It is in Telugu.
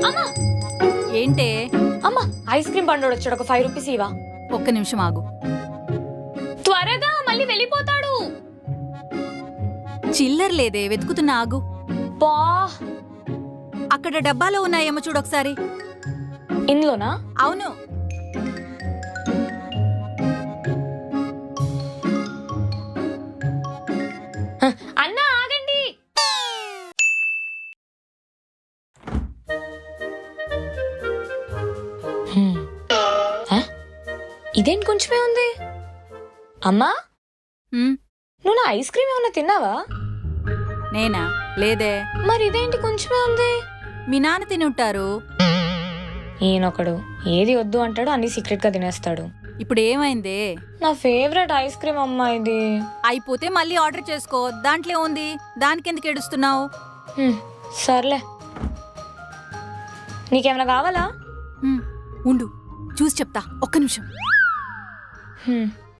అమ్మా ఏంటే? అమ్మా ఐస్ క్రీమ్ బండోడు వచ్చాడు, ఒక 5 రూపీస్ ఇవా. ఒక్క నిమిషం ఆగు. త్వరగా, మళ్ళీ వెళ్ళిపోతాడు. చిల్లర లేదే, వెతుకుతున్నా ఆగు. బా అక్కడ డబ్బాలో ఉన్నాయేమో చూడొకసారి. ఇందులోనా? అవును. అన్నా ఆగండి. ఇదేంటి కొంచెమే ఉంది. అమ్మా నువ్వు నా ఐస్ క్రీమ్ ఏమన్నా తిన్నావా? నేనా? లేదే. మరి ఇదేంటి కొంచెమే ఉంది? మీ నాన్న తిని ఉంటారు. ఈయనొకడు ఏది వద్దు అంటాడు, అన్ని సీక్రెట్ గా తినేస్తాడు. ఇప్పుడు ఏమైందే? నా ఫేవరెట్ ఐస్ క్రీమ్ అమ్మా ఇది. అయిపోతే మళ్ళీ ఆర్డర్ చేసుకో, దాంట్లో ఉంది. దానికెందుకు ఏడుస్తున్నావు? సర్లే, నీకేమైనా కావాలా? ఉండు, చూసి చెప్తా. ఒక్క నిమిషం.